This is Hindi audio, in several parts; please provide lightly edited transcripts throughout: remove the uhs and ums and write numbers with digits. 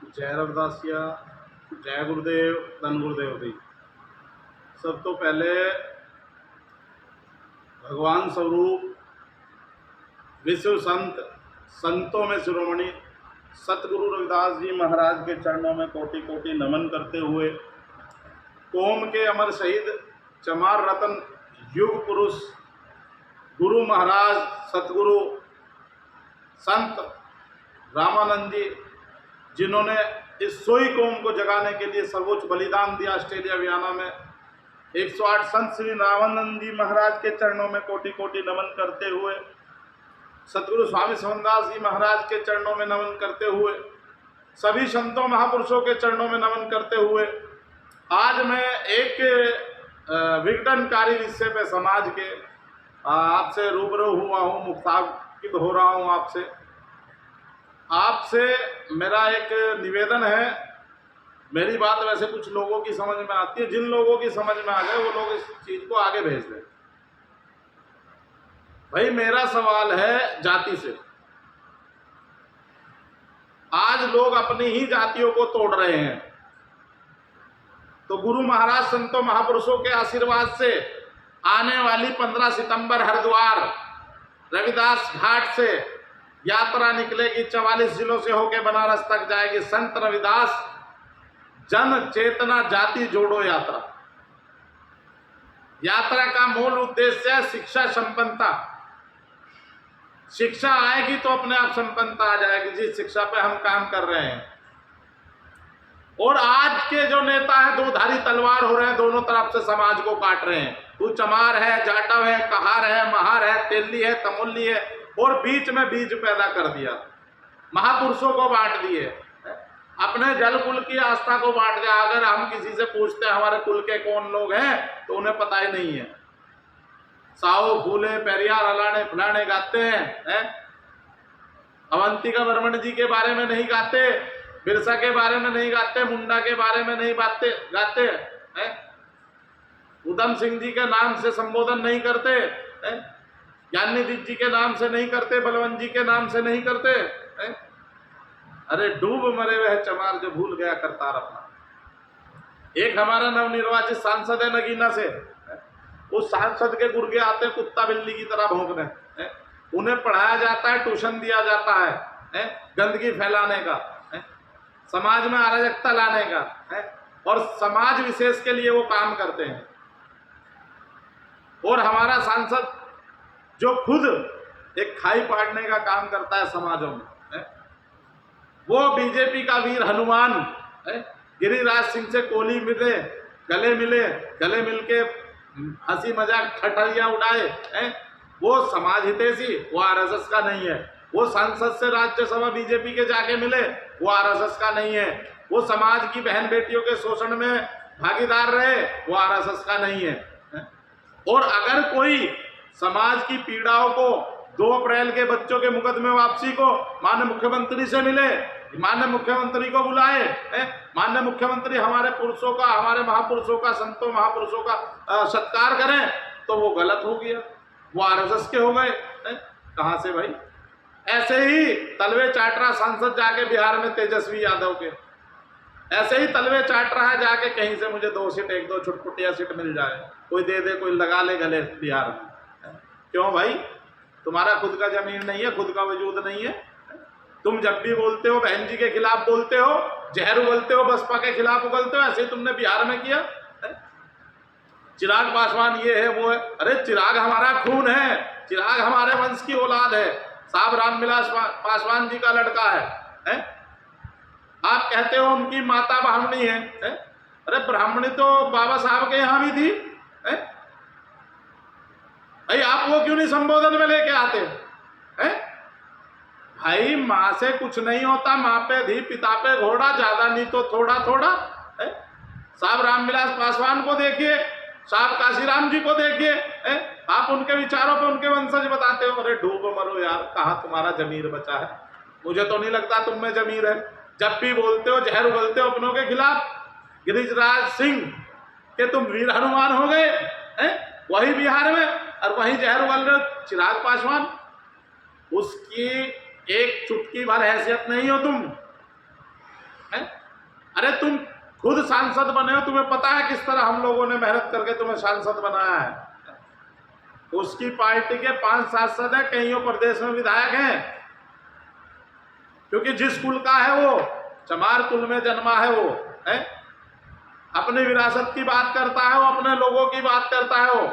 जय रविदासिया, जय गुरुदेव, धन गुरुदेव जी। सब तो पहले भगवान स्वरूप विश्व संत संतों में शिरोमणि सतगुरु रविदास जी महाराज के चरणों में कोटि कोटि नमन करते हुए, कौम के अमर शहीद चमार रतन युग पुरुष गुरु महाराज सतगुरु संत रामानंद जी, जिन्होंने इस सोई कौम को जगाने के लिए सर्वोच्च बलिदान दिया, ऑस्ट्रेलिया वियाना में 108 संत श्री रामानंद जी महाराज के चरणों में कोटि कोटि नमन करते हुए, सतगुरु स्वामी समनदास जी महाराज के चरणों में नमन करते हुए, सभी संतों महापुरुषों के चरणों में नमन करते हुए, आज मैं एक विघटनकारी विषय पे समाज के आपसे रूबरू हुआ हूँ, मुखातिब हो रहा हूँ आपसे मेरा एक निवेदन है। मेरी बात वैसे कुछ लोगों की समझ में आती है, जिन लोगों की समझ में आ गए वो लोग इस चीज को आगे भेज दें। भाई मेरा सवाल है जाति से। आज लोग अपनी ही जातियों को तोड़ रहे हैं, तो गुरु महाराज संतों महापुरुषों के आशीर्वाद से आने वाली 15 सितंबर हरिद्वार रविदास घाट से यात्रा निकलेगी, 44 जिलों से होकर बनारस तक जाएगी। संत रविदास जन चेतना जाति जोड़ो यात्रा। यात्रा का मूल उद्देश्य है शिक्षा संपन्नता। शिक्षा आएगी तो अपने आप संपन्नता आ जाएगी, जिस शिक्षा पे हम काम कर रहे हैं। और आज के जो नेता है दो धारी तलवार हो रहे हैं, दोनों तरफ से समाज को काट रहे हैं। तू चमार है, जाटव है, कहार है, महार है, तेली है, तमुल्ली है, और बीच में बीज पैदा कर दिया। महापुरुषों को बांट दिए, अपने जल कुल की आस्था को बांट दिया। अगर हम किसी से पूछते हैं हमारे कुल के कौन लोग हैं, तो उन्हें पता ही नहीं है। साओ फूले पेरियार अलाने फलाने गाते हैं, अवंतिका बर्मन जी के बारे में नहीं गाते, बिरसा के बारे में नहीं गाते, मुंडा के बारे में नहीं गाते हैं, उधम सिंह जी के नाम से संबोधन नहीं करते हैं, ज्ञानी जी के नाम से नहीं करते, बलवंत जी के नाम से नहीं करते हैं? अरे डूब मरे वह चमार जो भूल गया करतार अपना। एक हमारा नवनिर्वाचित सांसद है नगीना से, उस सांसद के गुर्गे आते कुत्ता बिल्ली की तरह भौंकने, उन्हें पढ़ाया जाता है, ट्यूशन दिया जाता है गंदगी फैलाने का, समाज में अराजकता लाने का, और समाज विशेष के लिए वो काम करते हैं। और हमारा सांसद जो खुद एक खाई पाड़ने का काम करता है समाजों में, वो बीजेपी का वीर हनुमान गिरिराज सिंह से कोली गले मिलके हंसी मजाक ठठरिया उड़ाए, वो समाज हितैषी, वो आरएसएस का नहीं है। वो सांसद से राज्यसभा बीजेपी के जाके मिले, वो आरएसएस का नहीं है। वो समाज की बहन बेटियों के शोषण में भागीदार रहे, वो आरएसएस का नहीं है। और अगर कोई समाज की पीड़ाओं को 2 अप्रैल के बच्चों के मुकदमे वापसी को माननीय मुख्यमंत्री से मिले, माननीय मुख्यमंत्री को बुलाए, माननीय मुख्यमंत्री हमारे पुरुषों का, हमारे महापुरुषों का, संतों महापुरुषों का सत्कार करें, तो वो गलत हो गया, वो आरएसएस के हो गए। कहां से भाई? ऐसे ही तलवे चाट रहा सांसद जाके बिहार में तेजस्वी यादव के, ऐसे ही तलवे चाट रहा है जाके कहीं से मुझे 2 सीट, 1-2 छुटपुटिया सीट मिल जाए, कोई दे दे, कोई लगा ले गले बिहार में। क्यों भाई? तुम्हारा खुद का जमीन नहीं है, खुद का वजूद नहीं है। तुम जब भी बोलते हो बहन जी के खिलाफ बोलते हो, जहर उगलते हो, बसपा के खिलाफ उगलते हो, ऐसे ही तुमने बिहार में किया। चिराग पासवान ये है वो है। अरे चिराग हमारा खून है, चिराग हमारे वंश की औलाद है, साहब रामविलास पासवान जी का लड़का है? आप कहते हो उनकी माता ब्राह्मणी है, अरे ब्राह्मणी तो बाबा साहब के यहां भी थी। भाई आप वो क्यों नहीं संबोधन में लेके आते हैं? भाई माँ से कुछ नहीं होता, माँ पे धी पिता पे घोड़ा, ज्यादा नहीं तो थोड़ा थोड़ा। साहब रामविलास पासवान को देखिए, साहब काशीराम जी को देखिए, आप उनके विचारों पे उनके वंशज बताते हो। अरे डूब मरो यार, कहाँ तुम्हारा जमीर बचा है? मुझे तो नहीं लगता तुम में जमीर है। जब भी बोलते हो जहर उगलते हो अपनों के खिलाफ। गिरिराज सिंह के तुम वीर हनुमान हो गए, वही बिहार में, और वहीं जहर उगल रहे चिराग पासवान। उसकी एक चुटकी भर हैसियत नहीं हो तुम, है? अरे तुम खुद सांसद बने हो, तुम्हें पता है किस तरह हम लोगों ने मेहनत करके तुम्हें सांसद बनाया है। उसकी पार्टी के 5 सांसद हैं, कईयों प्रदेश में विधायक हैं, क्योंकि जिस कुल का है वो, चमार कुल में जन्मा है वो, है अपनी विरासत की बात करता है वो, अपने लोगों की बात करता है वो।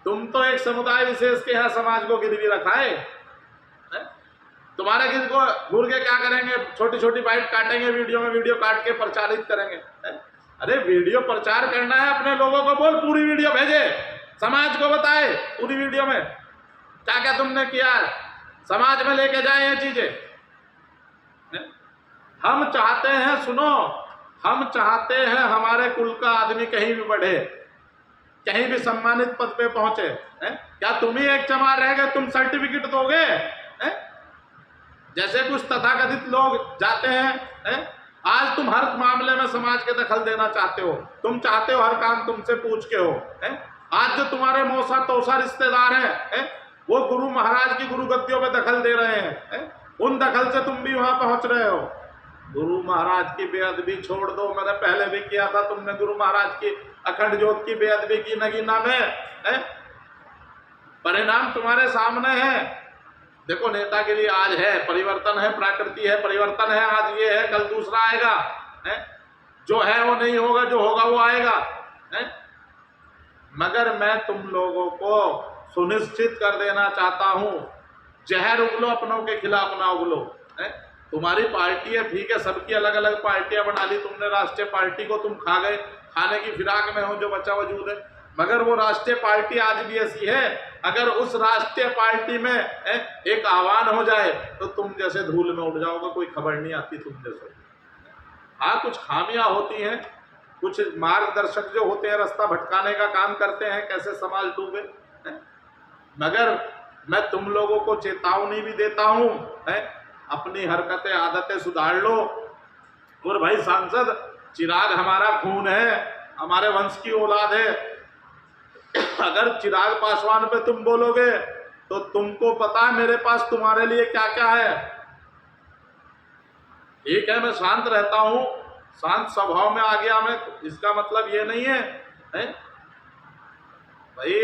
तुम तो एक समुदाय विशेष के यहाँ समाज को गिरवी रखा है। तुम्हारे गिर को घूर के क्या करेंगे, छोटी छोटी बाइट काटेंगे, वीडियो में वीडियो काट के प्रचारित करेंगे। अरे वीडियो प्रचार करना है, अपने लोगों को बोल पूरी वीडियो भेजे, समाज को बताए पूरी वीडियो में क्या क्या तुमने किया, समाज में लेके जाए ये चीजें। हम चाहते हैं, सुनो, हम चाहते हैं हमारे कुल का आदमी कहीं भी बढ़े, कहीं भी सम्मानित पद पे पहुंचे। क्या तुम ही एक चमार रह गए, तुम सर्टिफिकेट दोगे? जैसे कुछ तथाकथित लोग जाते हैं, आज तुम हर मामले में समाज के दखल देना चाहते हो, तुम चाहते हो हर काम तुमसे पूछ के हो। आज जो तुम्हारे मौसा तोसा रिश्तेदार हैं, वो गुरु महाराज की गुरु गद्दियों पे दखल दे रहे हैं, उन दखल से तुम भी वहां पहुंच रहे हो। गुरु महाराज की बेअदबी छोड़ दो, मैंने पहले भी किया था, तुमने गुरु महाराज की अखंड ज्योत की बेअदबी की नगीना में, परिणाम तुम्हारे सामने है। देखो नेतागिरी आज है, परिवर्तन है, प्रकृति है, परिवर्तन है, आज ये है, कल दूसरा आएगा, जो है वो नहीं होगा, जो होगा वो आएगा। मगर मैं तुम लोगों को सुनिश्चित कर देना चाहता हूं, जहर उगलो अपनों के खिलाफ ना उगलो। तुम्हारी पार्टी है, ठीक है, सबकी अलग अलग पार्टियां बना ली तुमने, राष्ट्रीय पार्टी को तुम खा गए, खाने की फिराक में हो जो बचा वजूद है, मगर वो राष्ट्रीय पार्टी आज भी ऐसी है, अगर उस राष्ट्रीय पार्टी में एक आह्वान हो जाए तो तुम जैसे धूल में उड़ जाओगे, कोई खबर नहीं आती तुम जैसे। हाँ, कुछ खामियां होती हैं, कुछ मार्गदर्शक जो होते हैं रास्ता भटकाने का काम करते हैं, कैसे समाज डूबे, मगर मैं तुम लोगों को चेतावनी भी देता हूं, अपनी हरकतें आदतें सुधार लो। और भाई सांसद, चिराग हमारा खून है, हमारे वंश की औलाद है, अगर चिराग पासवान पे तुम बोलोगे तो तुमको पता है मेरे पास तुम्हारे लिए क्या क्या है। ठीक है, मैं शांत रहता हूं, शांत स्वभाव में आ गया मैं, इसका मतलब ये नहीं है, भाई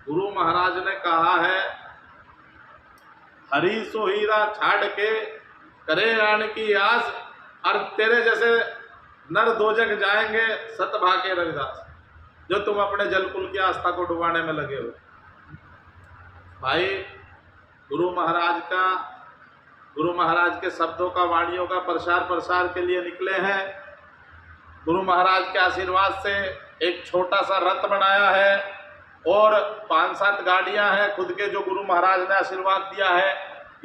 गुरु महाराज ने कहा है, हरी सो हीरा छाड़ के करे आने की आस, और तेरे जैसे नर दो जग जाएंगे सत भाके रविदास, जो तुम अपने जलकुल की आस्था को डुबाने में लगे हो। भाई गुरु महाराज के शब्दों का, वाणियों का प्रसार के लिए निकले हैं। गुरु महाराज के आशीर्वाद से एक छोटा सा रथ बनाया है और 5-7 गाड़ियां हैं खुद के, जो गुरु महाराज ने आशीर्वाद दिया है।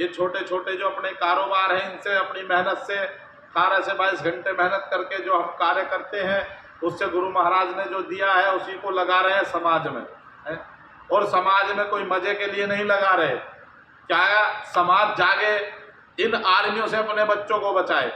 ये छोटे छोटे जो अपने कारोबार हैं, इनसे अपनी मेहनत से 18 से 22 घंटे मेहनत करके जो हम कार्य करते हैं, उससे गुरु महाराज ने जो दिया है उसी को लगा रहे हैं समाज में, और समाज में कोई मजे के लिए नहीं लगा रहे। क्या समाज जागे, इन आर्मियों से अपने बच्चों को बचाए,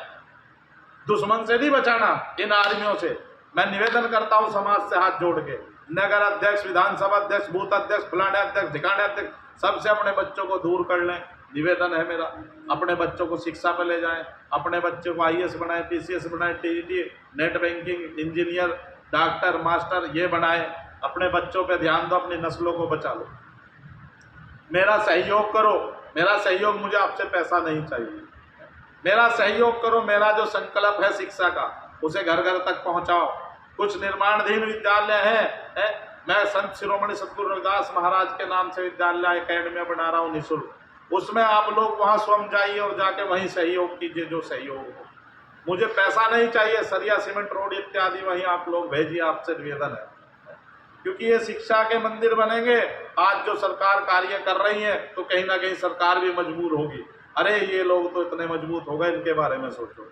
दुश्मन से नहीं बचाना, इन आर्मियों से। मैं निवेदन करता हूं समाज से हाथ जोड़ के, नगर अध्यक्ष, विधानसभा अध्यक्ष, बूथ अध्यक्ष, फलाने अध्यक्ष, ढिकाने अध्यक्ष, सबसे अपने बच्चों को दूर कर लें। निवेदन है मेरा, अपने बच्चों को शिक्षा पे ले जाएं, अपने बच्चों को IAS बनाएं, PCS बनाएं, TET, net banking, engineer, doctor, master ये बनाएं। अपने बच्चों पे ध्यान दो, अपनी नस्लों को बचा लो। मेरा सहयोग करो, मेरा सहयोग, मुझे आपसे पैसा नहीं चाहिए, मेरा सहयोग करो। मेरा जो संकल्प है शिक्षा का, उसे घर घर तक पहुंचाओ। कुछ निर्माणाधीन विद्यालय है, मैं संत शिरोमणि सतगुरु रविदास महाराज के नाम से विद्यालय अकेडमी बना रहा हूँ निःशुल्क, उसमें आप लोग वहाँ स्वयं जाइए और जाके वहीं सहयोग कीजिए जो सहयोग हो। मुझे पैसा नहीं चाहिए, सरिया सीमेंट रोड इत्यादि वहीं आप लोग भेजिए, आपसे निवेदन है, क्योंकि ये शिक्षा के मंदिर बनेंगे। आज जो सरकार कार्य कर रही है तो कहीं ना कहीं सरकार भी मजबूर होगी। अरे ये लोग तो इतने मजबूत हो गए, इनके बारे में सोचो।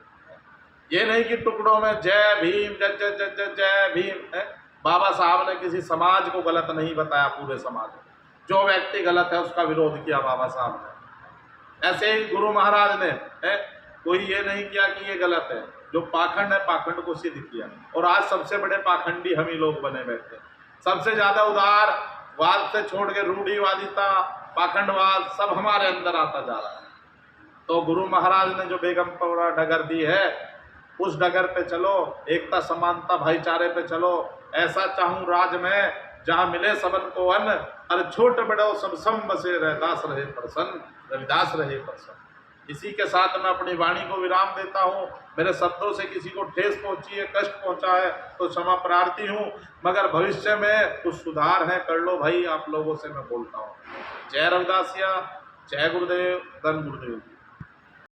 ये नहीं कि टुकड़ों में जय भीम जय जय जय जय जय भीम। बाबा साहब ने किसी समाज को गलत नहीं बताया, पूरे समाज में जो व्यक्ति गलत है उसका विरोध किया बाबा साहब ने। ऐसे ही गुरु महाराज ने कोई ये नहीं किया कि ये गलत है, जो पाखंड है पाखंड को सिद्ध किया। और आज सबसे बड़े पाखंडी हम ही लोग बने बैठे, सबसे ज्यादा उदारवाद से छोड़ के रूढ़िवादिता, पाखंडवाद सब हमारे अंदर आता जा रहा है। तो गुरु महाराज ने जो बेगमपुरा डगर दी है उस डगर पे चलो, एकता समानता भाईचारे पे चलो। ऐसा चाहूं राज में जहां मिले सबन को अन्न, अरे छोट बड़ो सब सम बसे रैदास रहे प्रसन्न, रविदास रहे प्रसन्न। इसी के साथ मैं अपनी वाणी को विराम देता हूँ। मेरे शब्दों से किसी को ठेस पहुंची है, कष्ट पहुंचा है तो क्षमा प्रार्थी हूँ, मगर भविष्य में कुछ सुधार है कर लो भाई, आप लोगों से मैं बोलता हूँ। जय रविदासिया, जय गुरुदेव, धन गुरुदेव।